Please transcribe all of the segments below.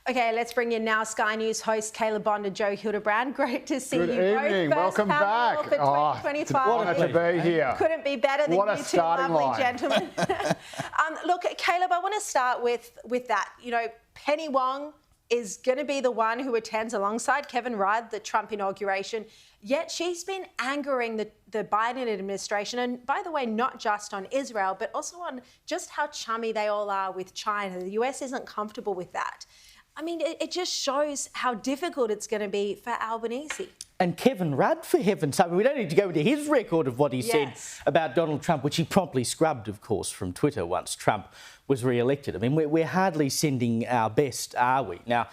Okay, let's bring in now Sky News host Caleb Bond and Joe Hildebrand. Great to see Good you evening. both. Welcome back. For 2025. It's an honour to be here. Couldn't be better than what you a two starting lovely line. gentlemen. Look, Caleb, I want to start with that. You know, Penny Wong is going to be the one who attends alongside Kevin Rudd, the Trump inauguration. Yet she's been angering the Biden administration. And by the way, not just on Israel, but also on just how chummy they all are with China. The US isn't comfortable with that. I mean, it just shows how difficult it's going to be for Albanese. And Kevin Rudd, for heaven's sake, we don't need to go into his record of what he said about Donald Trump, which he promptly scrubbed, of course, from Twitter once Trump was re-elected. I mean, we're hardly sending our best, are we? Now,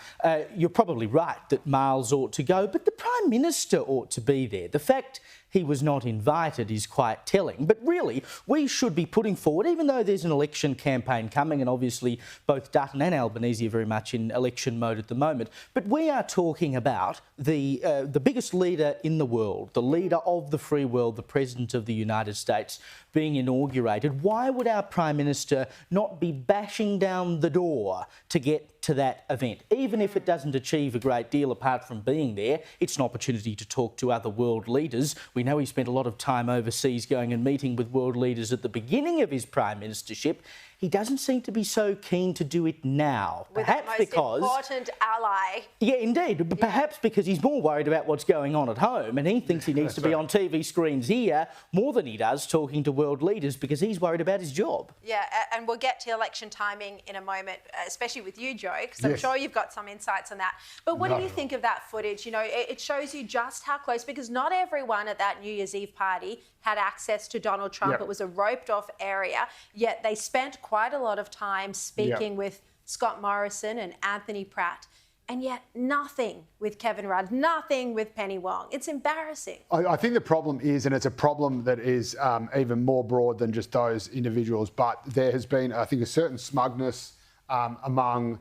you're probably right that Miles ought to go, but the Prime Minister ought to be there. The fact he was not invited is quite telling. But really, we should be putting forward, even though there's an election campaign coming, and obviously both Dutton and Albanese are very much in election mode at the moment, but we are talking about the biggest leader in the world, the leader of the free world, the President of the United States, being inaugurated. Why would our Prime Minister not be bashing down the door to get to that event? Even if it doesn't achieve a great deal apart from being there, it's an opportunity to talk to other world leaders. We know he spent a lot of time overseas going and meeting with world leaders at the beginning of his prime ministership. He doesn't seem to be so keen to do it now. With perhaps the most because important ally. Yeah, indeed. But perhaps because he's more worried about what's going on at home, and he thinks he needs to be on TV screens here more than he does talking to world leaders because he's worried about his job. Yeah, and we'll get to election timing in a moment, especially with you, Joe, because I'm sure you've got some insights on that. But what do you think of that footage? You know, it shows you just how close, because not everyone at that New Year's Eve party had access to Donald Trump. It was a roped-off area, yet they spent quite a lot of time speaking with Scott Morrison and Anthony Pratt, and yet nothing with Kevin Rudd, nothing with Penny Wong. It's embarrassing. I think the problem is, and it's a problem that is even more broad than just those individuals, but there has been, I think, a certain smugness among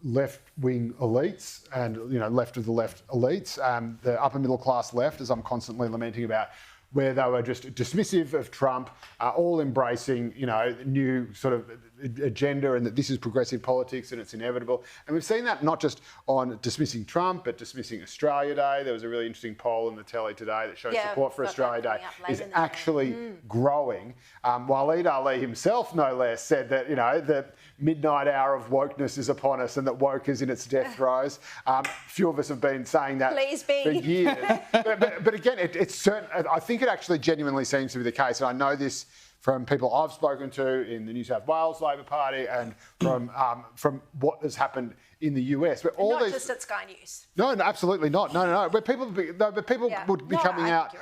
left-wing elites and, you know, left of the left elites, the upper middle class left, as I'm constantly lamenting about, where they were just dismissive of Trump, all embracing, you know, new sort of agenda, and that this is progressive politics and it's inevitable. And we've seen that not just on dismissing Trump, but dismissing Australia Day. There was a really interesting poll in the telly today that shows support for Australia Day is actually growing. Waleed Ali himself, no less, said that, you know, the midnight hour of wokeness is upon us and that woke is in its death throes. Few of us have been saying that for years. but again, it's certain. I think it actually genuinely seems to be the case, and I know this from people I've spoken to in the New South Wales Labor Party and from what has happened in the US. Where all not just at Sky News. No, absolutely not. No. Where people would be coming out,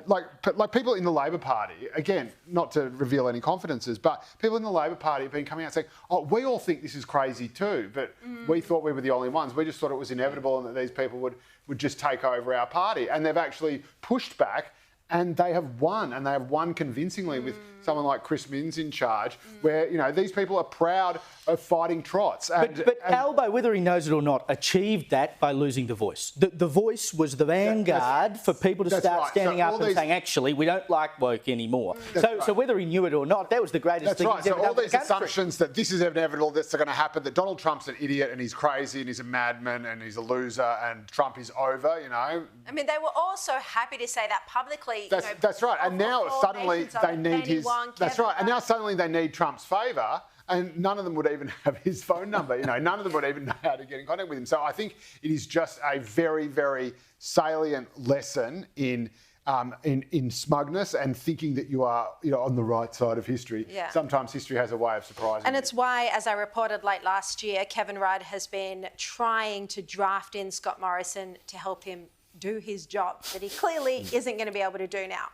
like people in the Labor Party, again, not to reveal any confidences, but people in the Labor Party have been coming out saying, oh, we all think this is crazy too, but we thought we were the only ones. We just thought it was inevitable and that these people would just take over our party. And they've actually pushed back. And they have won, and they have won convincingly with someone like Chris Minns in charge, where, you know, these people are proud of fighting trots. But Albo, whether he knows it or not, achieved that by losing the voice. The voice was the vanguard for people to start standing up and saying, actually, we don't like woke anymore. So whether he knew it or not, that was the greatest thing he's ever done. So all these assumptions that this is inevitable, that's going to happen, that Donald Trump's an idiot and he's crazy and he's a madman and he's a loser and Trump is over, you know. I mean, they were all so happy to say that publicly. That's right. And now suddenly they need his... That's right. And now suddenly they need Trump's favour, and none of them would even have his phone number. You know, none of them would even know how to get in contact with him. So I think it is just a very, very salient lesson in smugness and thinking that you are, you know, on the right side of history. Sometimes history has a way of surprising And it's why, as I reported late last year, Kevin Rudd has been trying to draft in Scott Morrison to help him do his job that he clearly isn't going to be able to do now.